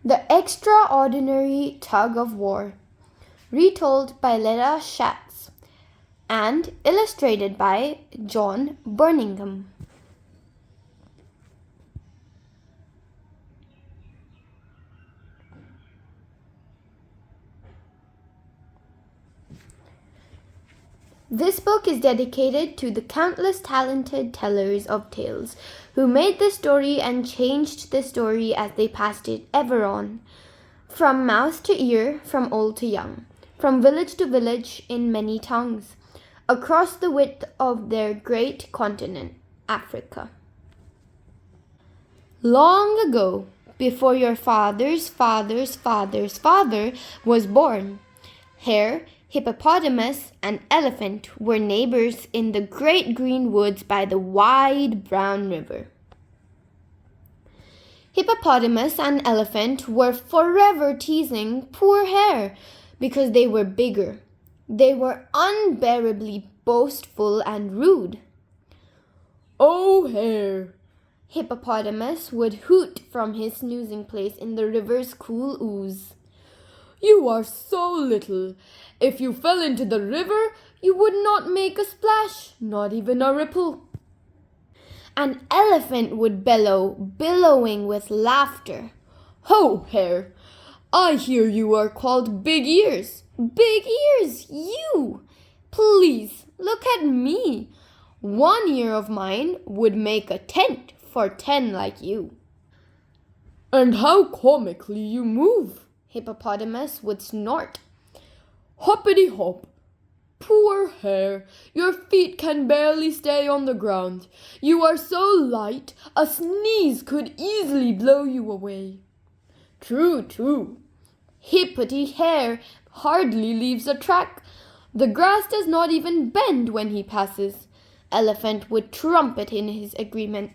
The Extraordinary Tug-of-War, retold by Leda Schatz and illustrated by John Burningham. This book is dedicated to the countless talented tellers of tales who made the story and changed the story as they passed it ever on, from mouth to ear, from old to young, from village to village in many tongues, across the width of their great continent, Africa. Long ago, before your father's father's father's father was born, Hare, Hippopotamus, and Elephant were neighbors in the great green woods by the wide brown river. Hippopotamus and Elephant were forever teasing poor Hare because they were bigger. They were unbearably boastful and rude. "Oh, Hare," Hippopotamus would hoot from his snoozing place in the river's cool ooze. "You are so little. If you fell into the river, you would not make a splash, not even a ripple." An elephant would bellow, billowing with laughter. "Ho, Hare! I hear you are called Big Ears. Big Ears, you! Please, look at me. 1 ear of mine would make a tent for 10 like you." "And how comically you move!" Hippopotamus would snort. "Hoppity hop! Poor Hare, your feet can barely stay on the ground. You are so light, a sneeze could easily blow you away." "True, true. Hippity Hare hardly leaves a track. The grass does not even bend when he passes," Elephant would trumpet in his agreement.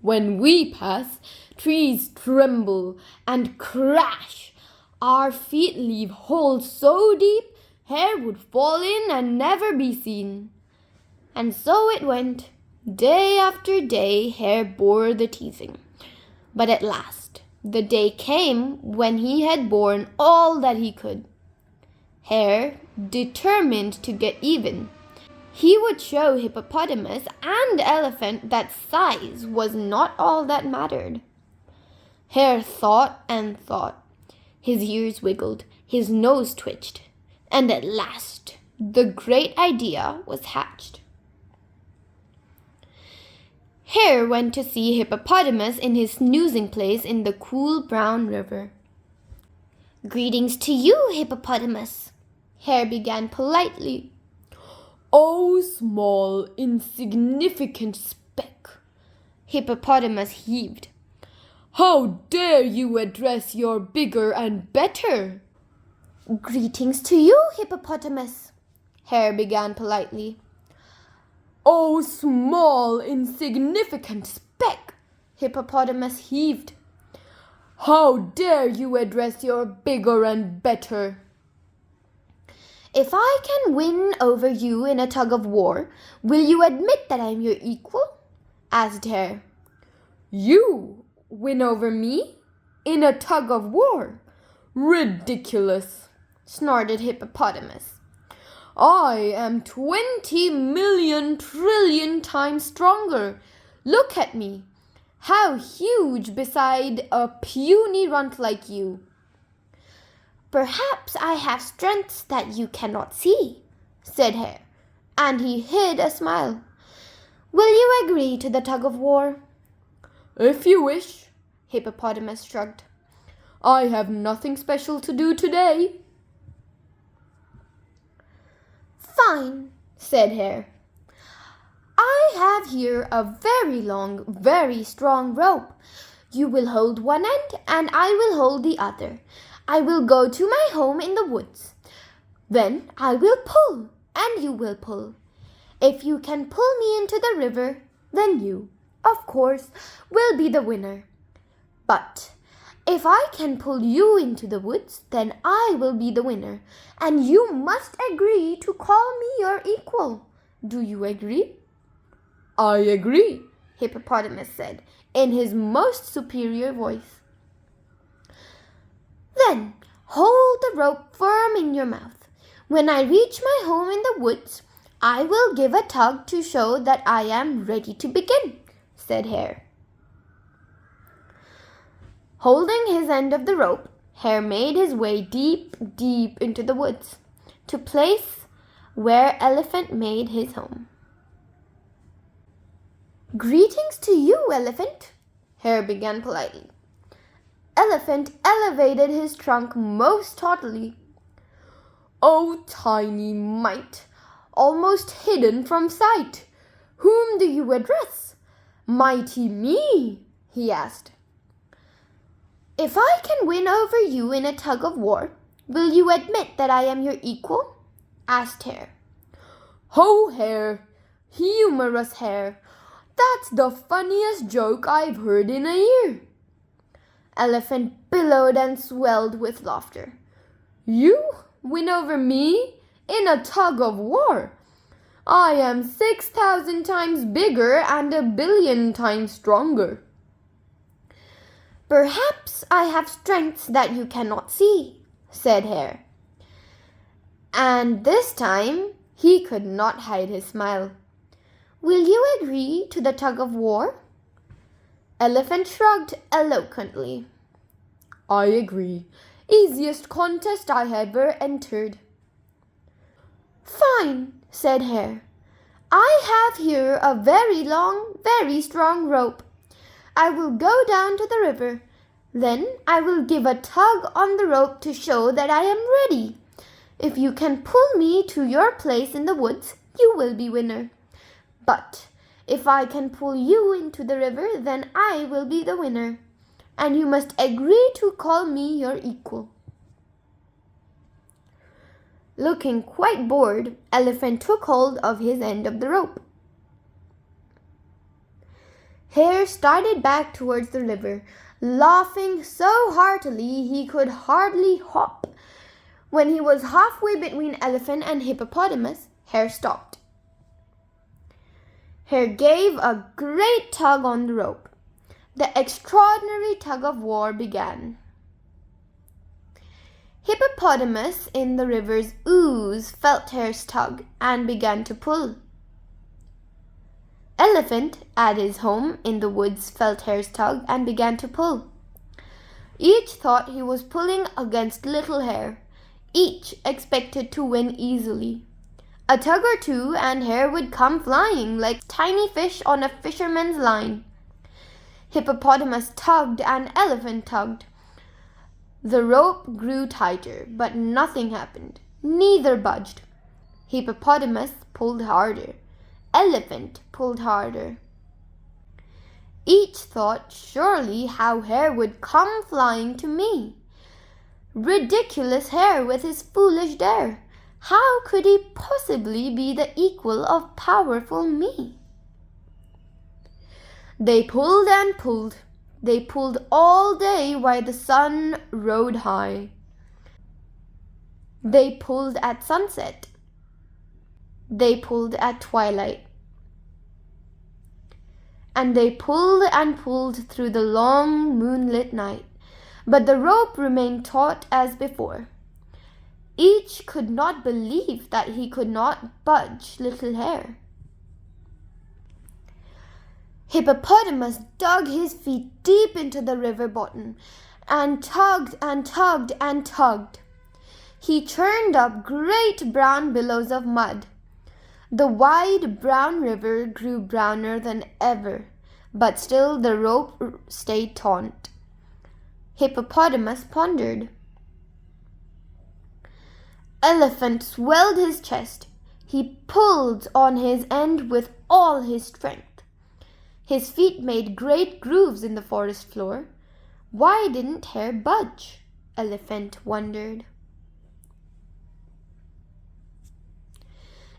"When we pass, trees tremble and crash. Our feet leave holes so deep, Hare would fall in and never be seen." And so it went. Day after day, Hare bore the teasing. But at last, the day came when he had borne all that he could. Hare, determined to get even, he would show Hippopotamus and Elephant that size was not all that mattered. Hare thought and thought. His ears wiggled, his nose twitched, and at last the great idea was hatched. Hare went to see Hippopotamus in his snoozing place in the cool brown river. "Greetings to you, Hippopotamus," Hare began politely. "Oh, small, insignificant speck," Hippopotamus heaved. "How dare you address your bigger and better?" "Greetings to you, Hippopotamus," Hare began politely. "Oh, small, insignificant speck," Hippopotamus heaved. "How dare you address your bigger and better?" "If I can win over you in a tug-of-war, will you admit that I'm your equal?" asked Hare. "You win over me in a tug-of-war? Ridiculous!" snorted Hippopotamus. "I am 20 million trillion times stronger. Look at me. How huge beside a puny runt like you." "Perhaps I have strengths that you cannot see," said Hare, and he hid a smile. "Will you agree to the tug-of-war?" "If you wish," Hippopotamus shrugged. "I have nothing special to do today." "Fine," said Hare. "I have here a very long, very strong rope. You will hold one end and I will hold the other. I will go to my home in the woods. Then I will pull and you will pull. If you can pull me into the river, then you, of course, will be the winner. But if I can pull you into the woods, then I will be the winner, and you must agree to call me your equal. Do you agree?" "I agree," Hippopotamus said in his most superior voice. Then hold the rope firm in your mouth. When I reach my home in the woods, I will give a tug to show that I am ready to begin, said Hare. Holding his end of the rope, Hare made his way deep, deep into the woods, to place where Elephant made his home. Greetings to you, Elephant, Hare began politely. Elephant elevated his trunk most haughtily. "Oh, tiny mite, almost hidden from sight, whom do you address? Mighty me?" he asked. "If I can win over you in a tug-of-war, will you admit that I am your equal?" asked Hare. "Ho, Hare, humorous Hare, that's the funniest joke I've heard in a year." Elephant billowed and swelled with laughter. "You win over me in a tug-of-war? I am 6,000 times bigger and 1,000,000,000 times stronger." "Perhaps I have strengths that you cannot see," said Hare. And this time he could not hide his smile. "Will you agree to the tug-of-war?" Elephant shrugged eloquently. "I agree. Easiest contest I ever entered." "Fine," said Hare. "I have here a very long, very strong rope. I will go down to the river. Then I will give a tug on the rope to show that I am ready. If you can pull me to your place in the woods, you will be winner. But if I can pull you into the river, then I will be the winner. And you must agree to call me your equal." Looking quite bored, Elephant took hold of his end of the rope. Hare started back towards the river, laughing so heartily he could hardly hop. When he was halfway between Elephant and Hippopotamus, Hare stopped. Hare gave a great tug on the rope. The extraordinary tug-of-war began. Hippopotamus in the river's ooze felt Hare's tug and began to pull. Elephant at his home in the woods felt Hare's tug and began to pull. Each thought he was pulling against little Hare. Each expected to win easily. A tug or two and Hare would come flying like tiny fish on a fisherman's line. Hippopotamus tugged and Elephant tugged. The rope grew tighter, but nothing happened. Neither budged. Hippopotamus pulled harder. Elephant pulled harder. Each thought surely how Hare would come flying to me. Ridiculous Hare with his foolish dare. How could he possibly be the equal of powerful me? They pulled and pulled. They pulled all day while the sun rode high. They pulled at sunset. They pulled at twilight. And they pulled and pulled through the long moonlit night. But the rope remained taut as before. Each could not believe that he could not budge little Hare. Hippopotamus dug his feet deep into the river bottom and tugged and tugged and tugged. He churned up great brown billows of mud. The wide brown river grew browner than ever, but still the rope stayed taut. Hippopotamus pondered. Elephant swelled his chest. He pulled on his end with all his strength. His feet made great grooves in the forest floor. Why didn't Hare budge? Elephant wondered.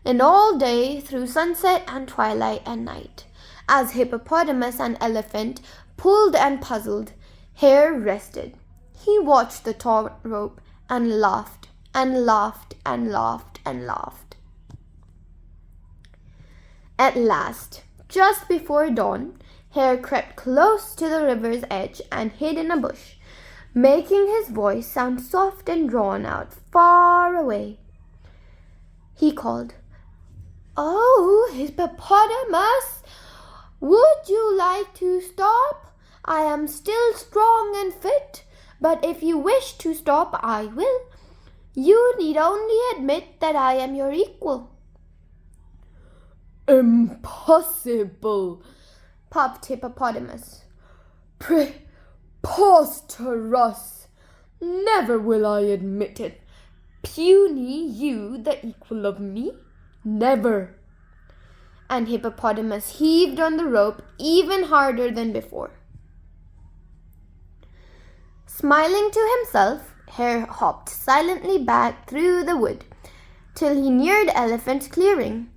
And all day, through sunset and twilight and night, as Hippopotamus and Elephant pulled and puzzled, Hare rested. He watched the taut rope and laughed and laughed and laughed and laughed. At last, just before dawn, Hare crept close to the river's edge and hid in a bush. making his voice sound soft and drawn out far away. He called, "Oh, hippopotamus, would you like to stop? I am still strong and fit, but if you wish to stop, I will. You need only admit that I am your equal." "Impossible," puffed Hippopotamus. "Preposterous! Never will I admit it. Puny you, the equal of me? Never." And Hippopotamus heaved on the rope even harder than before. Smiling to himself, Hare hopped silently back through the wood till he neared Elephant's clearing.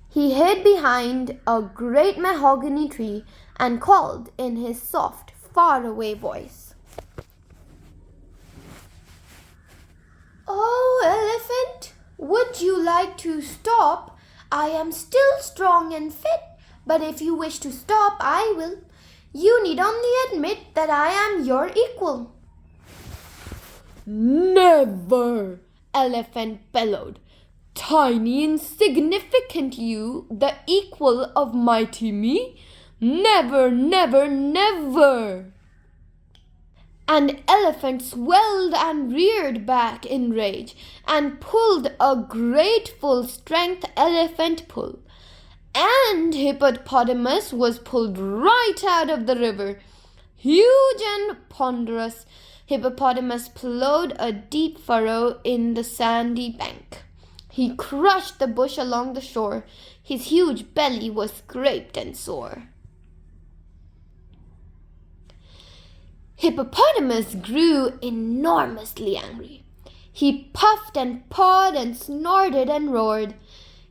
He hid behind a great mahogany tree and called in his soft, faraway voice, "Oh, Elephant, would you like to stop? I am still strong and fit, but if you wish to stop, I will. You need only admit that I am your equal." "Never!" Elephant bellowed. "Tiny, insignificant you, the equal of mighty me? Never, never, never!" And Elephant swelled and reared back in rage and pulled a great full strength elephant pull. And Hippopotamus was pulled right out of the river. Huge and ponderous, Hippopotamus plowed a deep furrow in the sandy bank. He crushed the bush along the shore. His huge belly was scraped and sore. Hippopotamus grew enormously angry. He puffed and pawed and snorted and roared.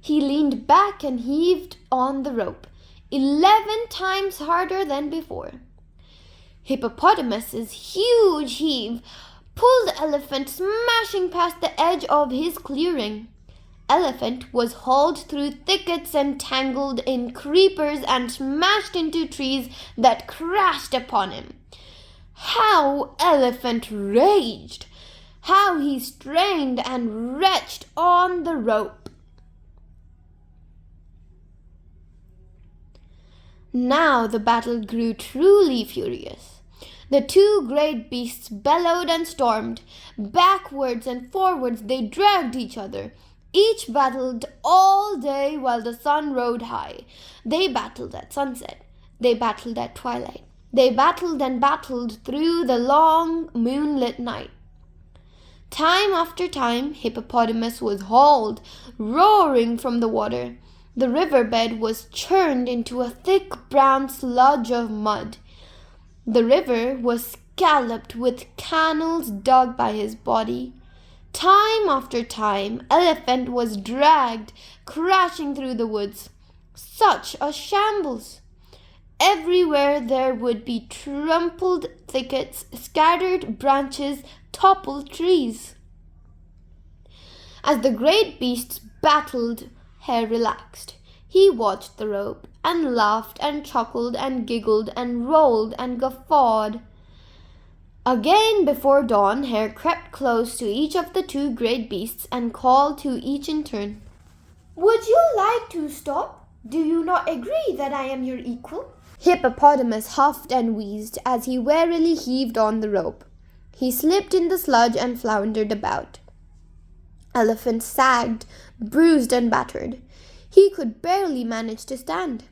He leaned back and heaved on the rope 11 times harder than before. Hippopotamus's huge heave pulled Elephant smashing past the edge of his clearing. Elephant was hauled through thickets and tangled in creepers and smashed into trees that crashed upon him. How Elephant raged! How he strained and wrenched on the rope! Now the battle grew truly furious. The two great beasts bellowed and stormed. Backwards and forwards they dragged each other. Each battled all day while the sun rode high. They battled at sunset. They battled at twilight. They battled and battled through the long moonlit night. Time after time, Hippopotamus was hauled, roaring from the water. The riverbed was churned into a thick brown sludge of mud. The river was scalloped with canals dug by his body. Time after time, Elephant was dragged, crashing through the woods. Such a shambles! Everywhere there would be trampled thickets, scattered branches, toppled trees. As the great beasts battled, Hare relaxed. He watched the rope and laughed and chuckled and giggled and rolled and guffawed. Again before dawn, Hare crept close to each of the two great beasts and called to each in turn, "Would you like to stop? Do you not agree that I am your equal?" Hippopotamus huffed and wheezed as he warily heaved on the rope. He slipped in the sludge and floundered about. Elephant sagged, bruised and battered. He could barely manage to stand.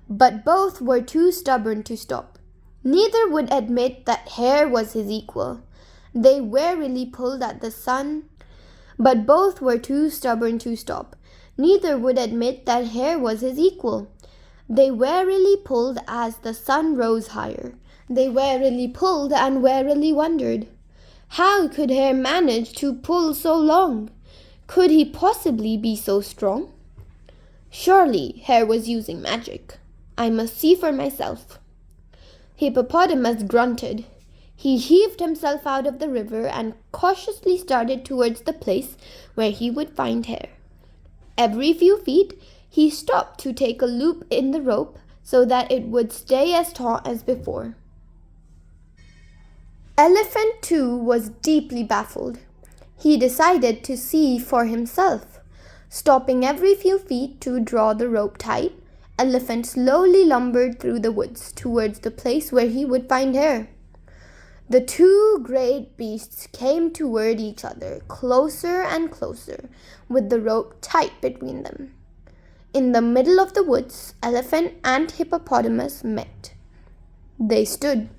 But both were too stubborn to stop. Neither would admit that Hare was his equal. They warily pulled at the sun, but both were too stubborn to stop. Neither would admit that Hare was his equal. They warily pulled as the sun rose higher. They warily pulled and warily wondered, how could Hare manage to pull so long? Could he possibly be so strong? Surely Hare was using magic. I must see for myself. Hippopotamus grunted. He heaved himself out of the river and cautiously started towards the place where he would find Hare. Every few feet, he stopped to take a loop in the rope so that it would stay as taut as before. Elephant too was deeply baffled. He decided to see for himself. Stopping every few feet to draw the rope tight, Elephant slowly lumbered through the woods towards the place where he would find Hare. The two great beasts came toward each other, closer and closer, with the rope tight between them. In the middle of the woods, Elephant and Hippopotamus met. They stood.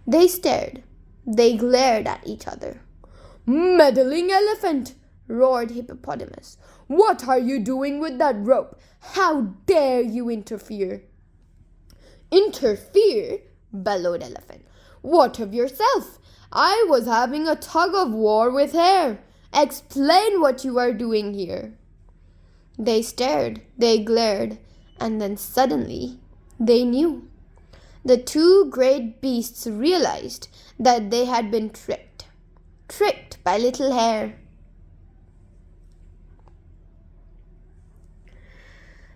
They stared. They glared at each other. "Meddling elephant!" roared Hippopotamus. "What are you doing with that rope? How dare you interfere?" "Interfere?" bellowed Elephant. "What of yourself? I was having a tug-of-war with Hare. Explain what you are doing here." They stared, they glared, and then suddenly they knew. The two great beasts realized that they had been tricked by little Hare.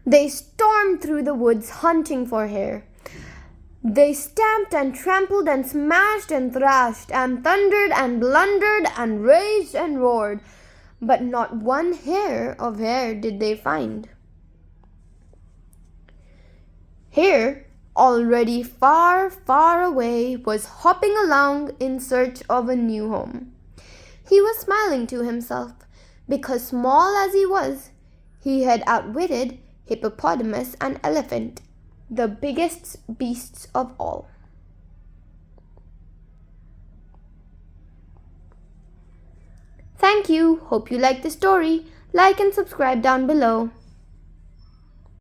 They stormed through the woods hunting for Hare. They stamped and trampled and smashed and thrashed and thundered and blundered and raged and roared, but not one hair of Hare did they find. Hare, already far, far away, was hopping along in search of a new home. He was smiling to himself because, small as he was, he had outwitted Hippopotamus and Elephant, the biggest beasts of all. Thank you. Hope you liked the story. Like and subscribe down below.